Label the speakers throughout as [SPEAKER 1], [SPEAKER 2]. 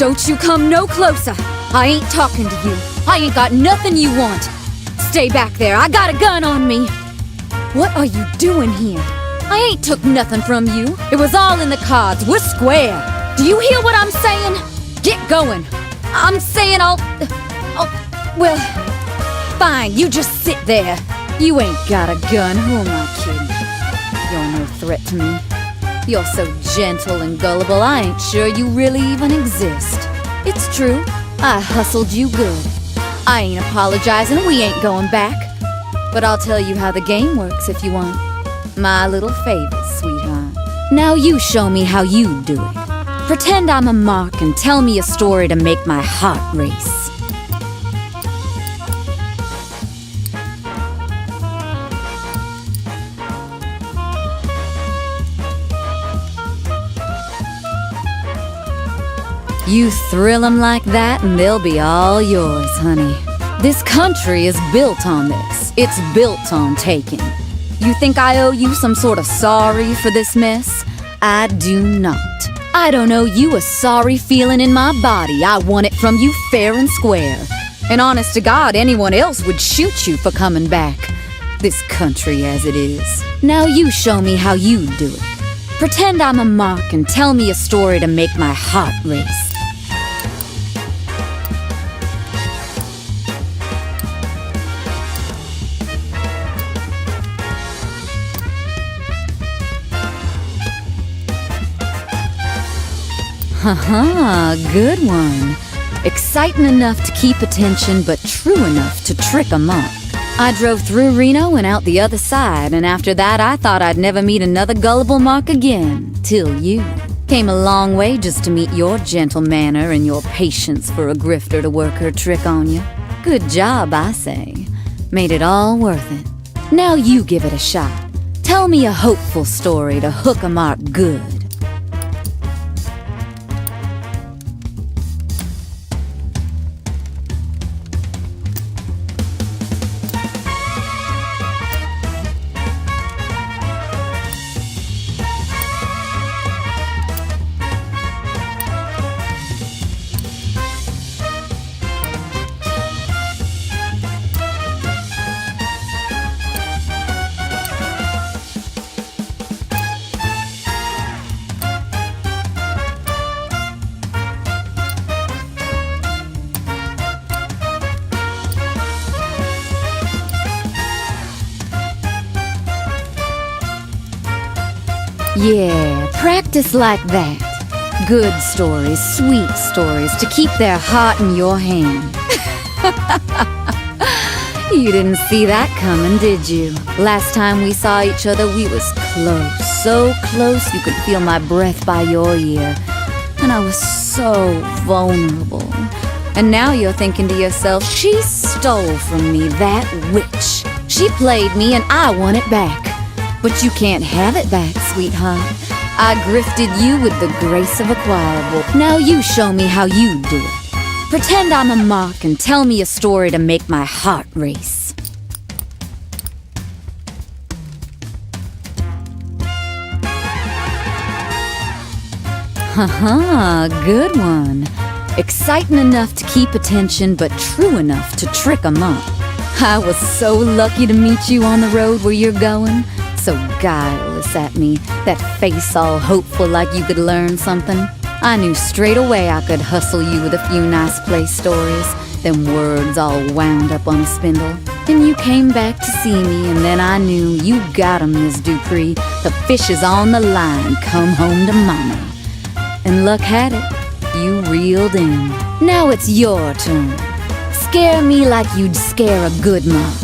[SPEAKER 1] Don't you come no closer. I ain't talking to you. I ain't got nothing you want. Stay back there. I got a gun on me. What are you doing here? I ain't took nothing from you. It was all in the cards. We're square. Do you hear what I'm saying? Get going. I'm saying well, fine. You just sit there. You ain't got a gun. Who am I kidding? You're no threat to me. You're so gentle and gullible, I ain't sure you really even exist. It's true, I hustled you good. I ain't apologizing, we ain't going back. But I'll tell you how the game works if you want. My little favor, sweetheart. Now you show me how you do it. Pretend I'm a mark and tell me a story to make my heart race. You thrill 'em like that and they'll be all yours, honey. This country is built on this. It's built on taking. You think I owe you some sort of sorry for this mess? I do not. I don't owe you a sorry feeling in my body. I want it from you fair and square. And honest to God, anyone else would shoot you for coming back. This country as it is. Now you show me how you do it. Pretend I'm a mark and tell me a story to make my heart race. Haha, good one. Exciting enough to keep attention, but true enough to trick 'em up. I drove through Reno and out the other side, and after that I thought I'd never meet another gullible mark again, till you. Came a long way just to meet your gentle manner and your patience for a grifter to work her trick on you. Good job, I say. Made it all worth it. Now you give it a shot. Tell me a hopeful story to hook a mark good. Yeah, practice like that. Good stories, sweet stories, to keep their heart in your hand. You didn't see that coming, did you? Last time we saw each other, we was close, so close you could feel my breath by your ear. And I was so vulnerable. And now you're thinking to yourself, she stole from me, that witch. She played me and I want it back. But you can't have it back, sweetheart. I grifted you with the grace of a choir boy. Now you show me how you do it. Pretend I'm a mark and tell me a story to make my heart race. Haha, good one. Exciting enough to keep attention, but true enough to trick 'em up. I was so lucky to meet you on the road where you're going. So guileless at me, that face all hopeful like you could learn something. I knew straight away I could hustle you with a few nice place stories, them words all wound up on a spindle. Then you came back to see me, and then I knew you got 'em, Miss Dupree. The fish is on the line, come home to mama. And luck had it, you reeled in. Now it's your turn. Scare me like you'd scare a good mark.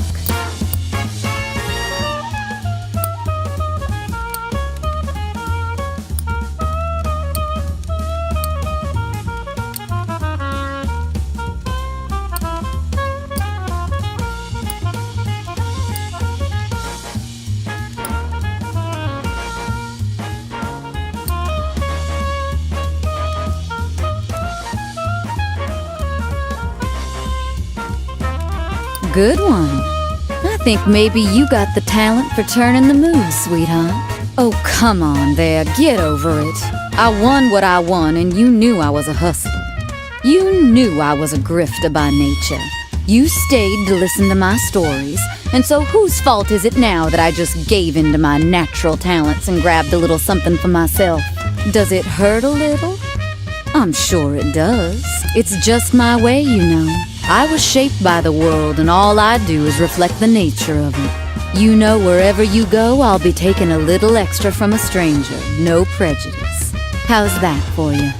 [SPEAKER 1] Good one. I think maybe you got the talent for turning the mood, sweetheart. Oh, come on there, get over it. I won what I won, and you knew I was a hustler. You knew I was a grifter by nature. You stayed to listen to my stories, and so whose fault is it now that I just gave in to my natural talents and grabbed a little something for myself? Does it hurt a little? I'm sure it does. It's just my way, you know. I was shaped by the world, and all I do is reflect the nature of it. You know, wherever you go, I'll be taking a little extra from a stranger. No prejudice. How's that for you?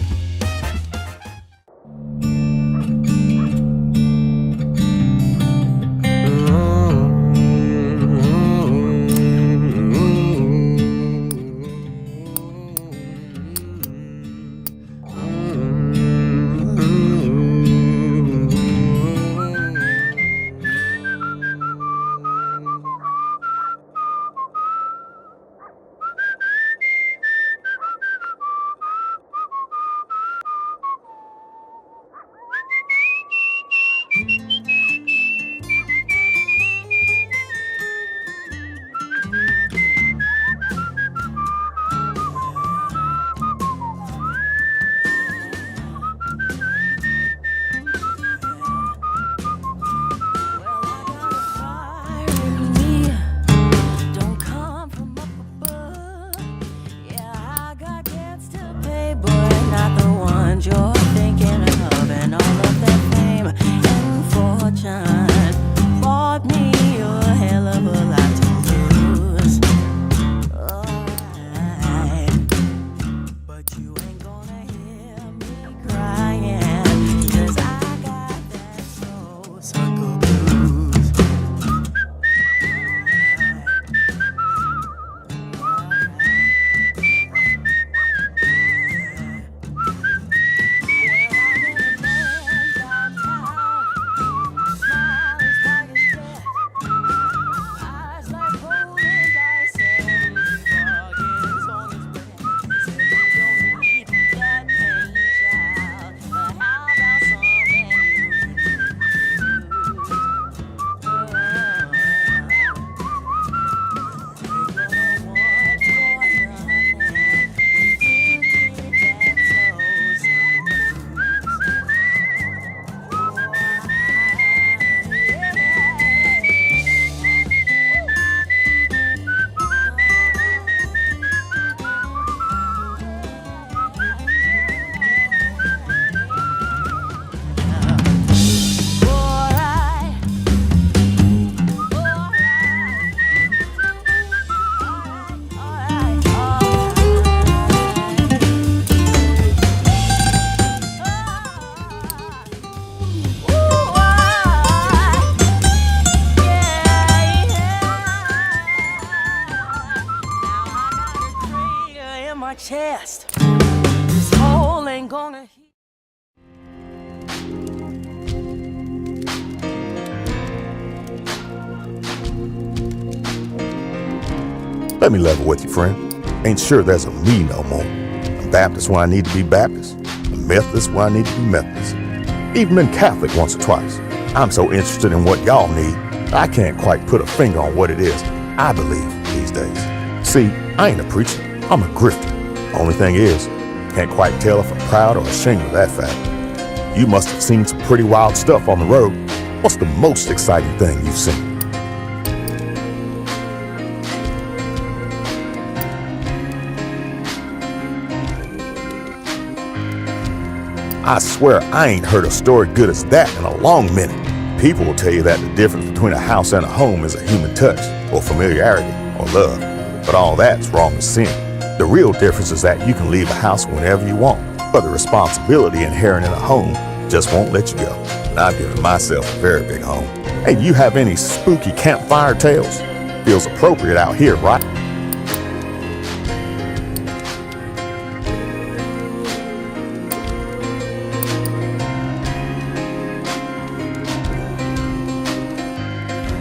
[SPEAKER 2] Chest. This hole ain't gonna heal.
[SPEAKER 3] Let me level with you, friend. Ain't sure there's a me no more. I'm Baptist when I need to be Baptist. I'm Methodist when I need to be Methodist. Even been Catholic once or twice. I'm so interested in what y'all need, I can't quite put a finger on what it is I believe these days. See, I ain't a preacher. I'm a grifter. Only thing is, can't quite tell if I'm proud or ashamed of that fact. You must have seen some pretty wild stuff on the road. What's the most exciting thing you've seen? I swear I ain't heard a story good as that in a long minute. People will tell you that the difference between a house and a home is a human touch, or familiarity, or love. But all that's wrong as sin. The real difference is that you can leave a house whenever you want, but the responsibility inherent in a home just won't let you go. And I've given myself a very big home. Hey, do you have any spooky campfire tales? Feels appropriate out here, right?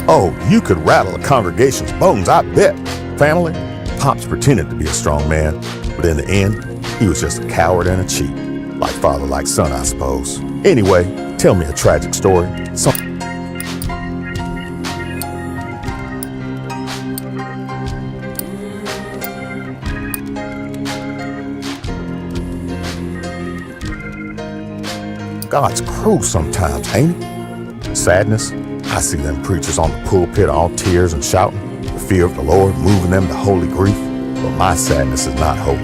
[SPEAKER 3] Oh, you could rattle a congregation's bones, I bet. Family? Pops pretended to be a strong man, but in the end, he was just a coward and a cheat. Like father, like son, I suppose. Anyway, tell me a tragic story. God's cruel sometimes, ain't it? Sadness, I see them preachers on the pulpit all tears and shouting, the fear of the Lord moving them to holy grief. But my sadness is not holy.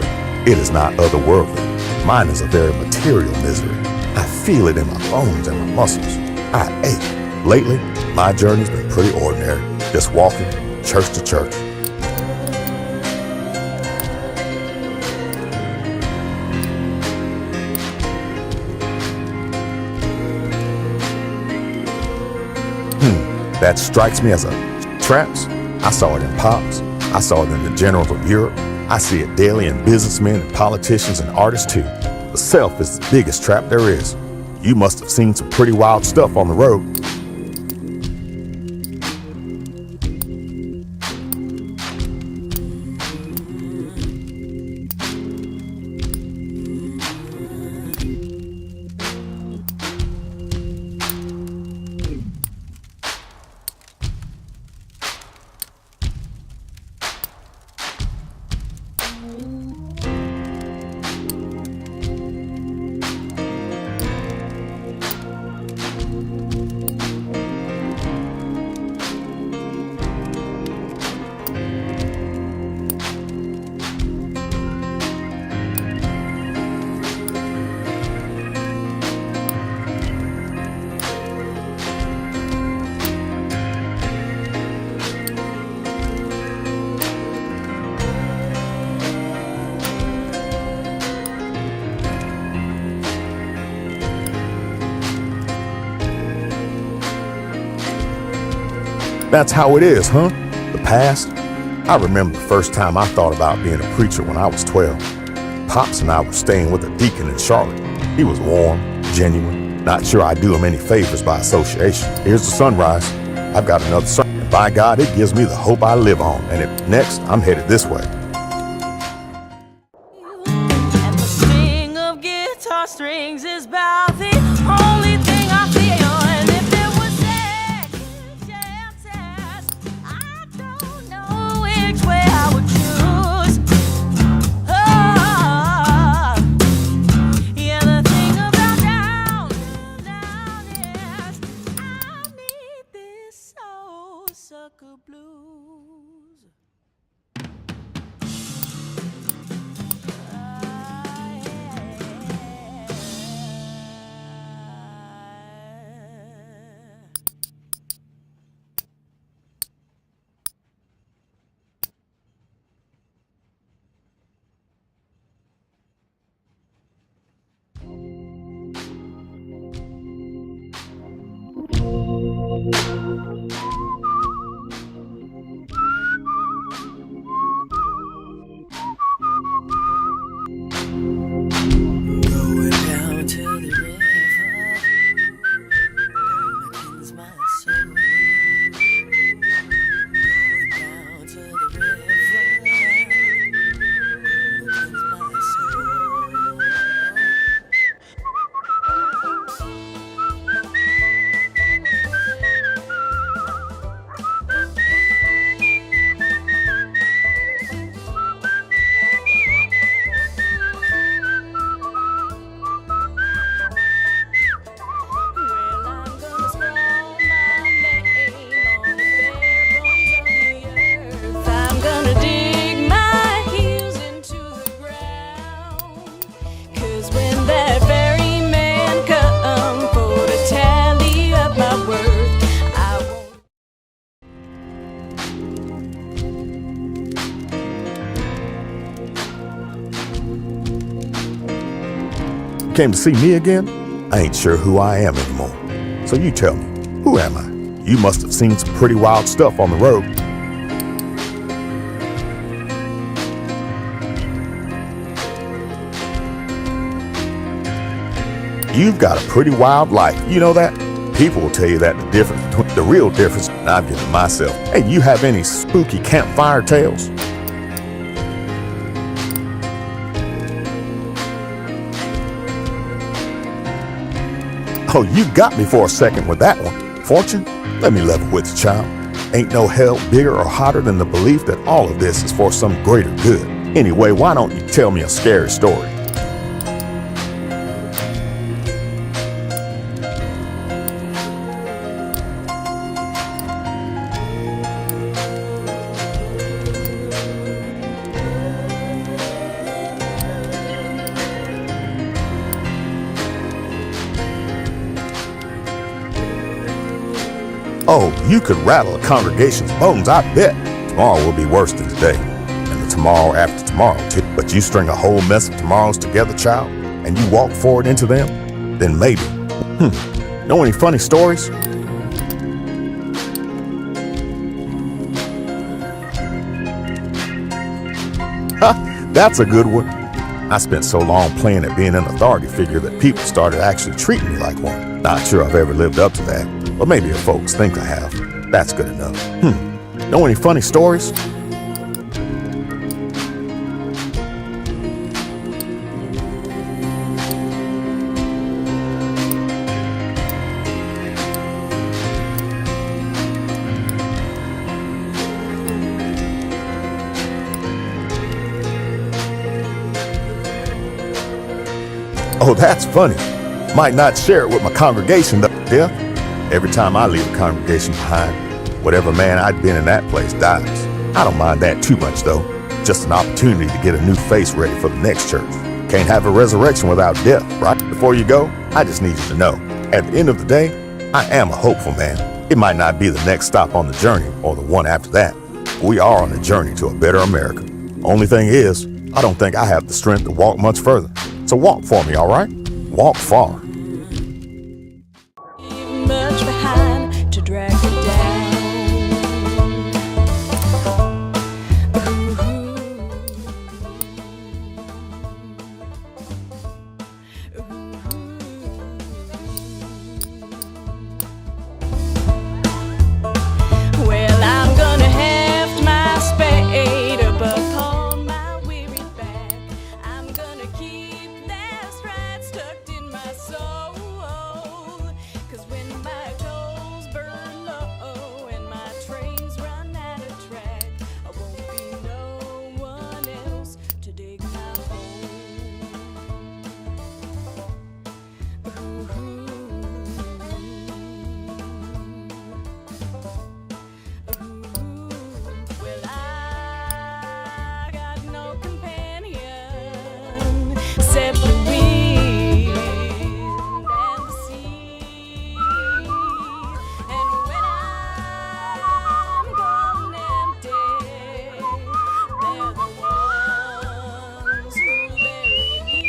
[SPEAKER 3] It is not otherworldly. Mine is a very material misery. I feel it in my bones and my muscles. I ache. Lately, my journey's been pretty ordinary, just walking church to church. That strikes me as a traps. I saw it in pops. I saw it in the generals of Europe. I see it daily in businessmen and politicians and artists too. The self is the biggest trap there is. You must have seen some pretty wild stuff on the road. That's how it is, huh? The past? I remember the first time I thought about being a preacher when I was 12. Pops and I were staying with a deacon in Charlotte. He was warm, genuine, not sure I'd do him any favors by association. Here's the sunrise. I've got another sun, and by God, it gives me the hope I live on. And next, I'm headed this way.
[SPEAKER 2] And the sting of guitar strings is about the only thing I feel. And if there was second chances, I don't know which way I would choose. Oh, yeah, the thing about down is I need this soul sucker blues. Going down to the river, gonna cleanse my soul. Going down to the river, gonna cleanse my soul. Well, I'm gonna scroll my name on the bare bones of the earth. I'm gonna dig my heels into the ground. 'Cause when that very man come for to tally up my worth, I won't.
[SPEAKER 3] You came to see me again? I ain't sure who I am anymore. So you tell me, who am I? You must have seen some pretty wild stuff on the road. You've got a pretty wild life, you know that? People will tell you that the real difference I've given myself. Hey, you have any spooky campfire tales? Oh, you got me for a second with that one. Fortune? Let me level with you, child. Ain't no hell bigger or hotter than the belief that all of this is for some greater good. Anyway, why don't you tell me a scary story? You could rattle a congregation's bones, I bet. Tomorrow will be worse than today, and the tomorrow after tomorrow too. But you string a whole mess of tomorrows together, child, and you walk forward into them, then maybe. Know any funny stories? That's a good one. I spent so long playing at being an authority figure that people started actually treating me like one. Not sure I've ever lived up to that, but maybe if folks think I have, that's good enough. Know any funny stories? Oh, that's funny. Might not share it with my congregation, though, yeah? Every time I leave a congregation behind, whatever man I'd been in that place dies. I don't mind that too much, though. Just an opportunity to get a new face ready for the next church. Can't have a resurrection without death, right? Before you go, I just need you to know, at the end of the day, I am a hopeful man. It might not be the next stop on the journey or the one after that, but we are on a journey to a better America. Only thing is, I don't think I have the strength to walk much further. So walk for me, all right? Walk far.
[SPEAKER 2] Much behind to drag me down. Well, I'm gonna heft my spade up upon my weary back. I'm gonna keep that stride stuck in my soul. 'Cause when my coals burn low and my trains run out of track, I won't be no one else to dig my hole. Well, I got no companion except the wind and the sea. And when I'm gone empty, they're the ones who bury me.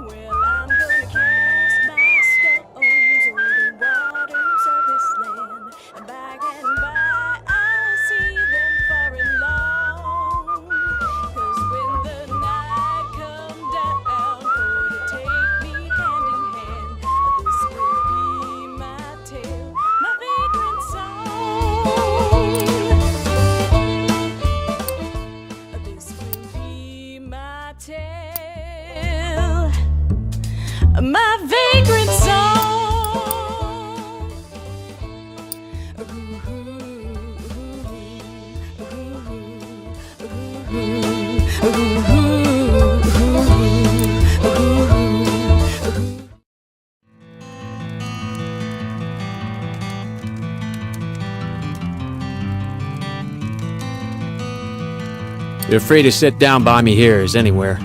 [SPEAKER 2] Well, I'm gonna cast my stones over the waters of this land, and by I'll see them far and long. 'Cause when the night come down for to take me hand in hand, this will be my tale, my vagrant song. This will be my tale, my vagrant song.
[SPEAKER 4] You're free to sit down by me here as anywhere.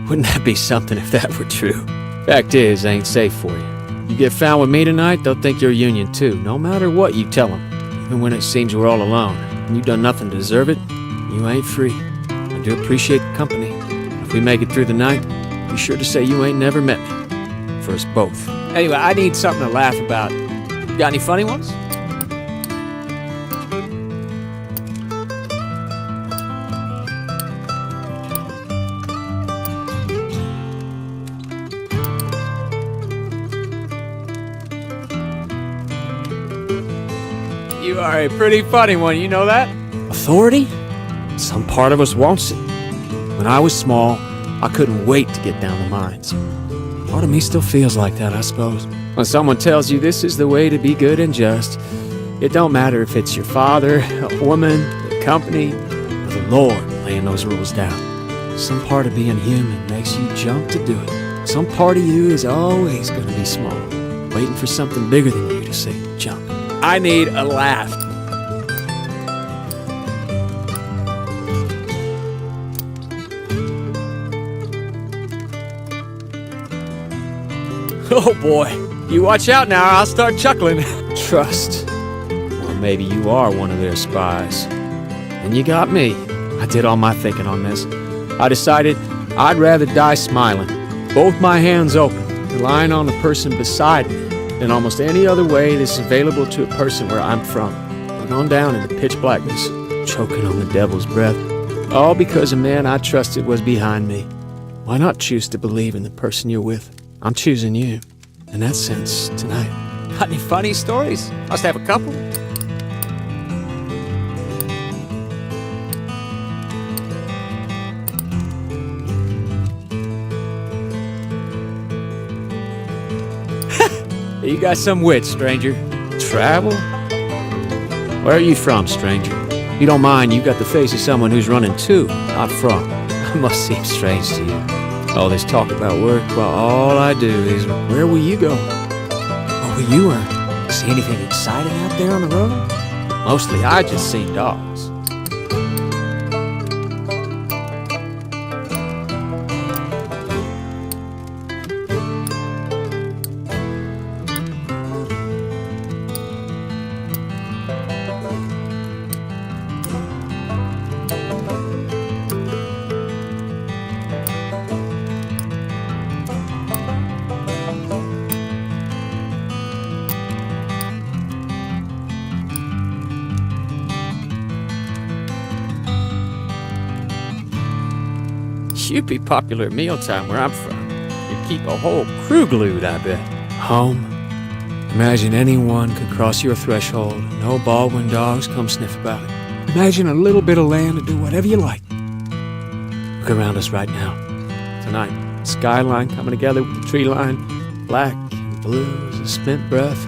[SPEAKER 4] Wouldn't that be something if that were true? Fact is, I ain't safe for you. You get found with me tonight, they'll think you're Union too, no matter what you tell them. Even when it seems we're all alone, and you've done nothing to deserve it, you ain't free. I do appreciate the company. If we make it through the night, be sure to say you ain't never met me. For us both. Anyway, I need something to laugh about. You got any funny ones? You are a pretty funny one, you know that? Authority? Some part of us wants it. When I was small, I couldn't wait to get down the mines. Part of me still feels like that, I suppose. When someone tells you this is the way to be good and just, it don't matter if it's your father, a woman, the company, or the Lord laying those rules down. Some part of being human makes you jump to do it. Some part of you is always going to be small. waiting for something bigger than you to say, jump. I need a laugh. Oh boy, you watch out now, I'll start chuckling. Trust. Or maybe you are one of their spies. And you got me. I did all my thinking on this. I decided I'd rather die smiling, both my hands open, relying on the person beside me, than almost any other way that's available to a person where I'm from. Going on down into pitch blackness, choking on the devil's breath, all because a man I trusted was behind me. Why not choose to believe in the person you're with? I'm choosing you, in that sense, tonight. Got any funny stories? Must have a couple. You got some wit, stranger. Travel? Where are you from, stranger? You don't mind, you got the face of someone who's running to, not from. That must seem strange to you. All this talk about work, well, all I do is, where will you go? What will you earn? See anything exciting out there on the road? Mostly, I just see dogs. You'd be popular at mealtime where I'm from. You'd keep a whole crew glued, I bet. Home. Imagine anyone could cross your threshold and no Baldwin dogs come sniff about it. Imagine a little bit of land to do whatever you like. Look around us right now. Tonight, skyline coming together with the tree line. Black and blue as a spent breath.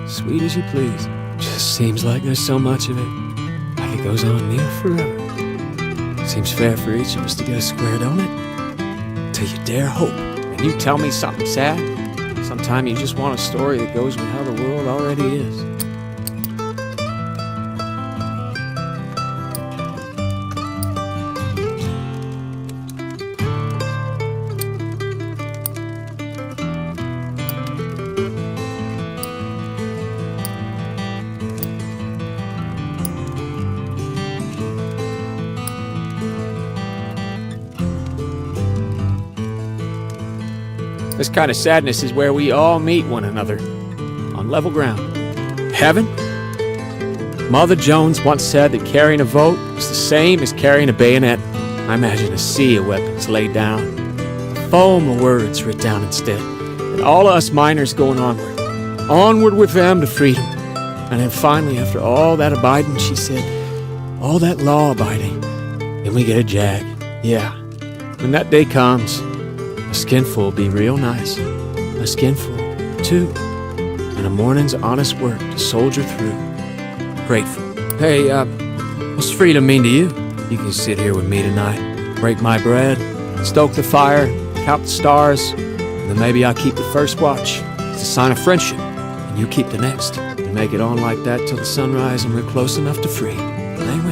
[SPEAKER 4] Sweet as you please. Just seems like there's so much of it. Like it goes on near forever. Seems fair for each of us to get a square, don't it? Till you dare hope, and you tell me something sad. Sometime you just want a story that goes with how the world already is. This kind of sadness is where we all meet one another, on level ground. Heaven? Mother Jones once said that carrying a vote is the same as carrying a bayonet. I imagine a sea of weapons laid down, a foam of words writ down instead, and all of us miners going onward with them to freedom. And then finally, after all that abiding, she said, all that law abiding, then we get a jag. Yeah, when that day comes, a skinful will be real nice. A skinful, too. And a morning's honest work to soldier through. Grateful. Hey, what's freedom mean to you? You can sit here with me tonight, break my bread, stoke the fire, count the stars, and then maybe I'll keep the first watch. It's a sign of friendship, and you keep the next. And make it on like that till the sunrise and we're close enough to free. Ain't we?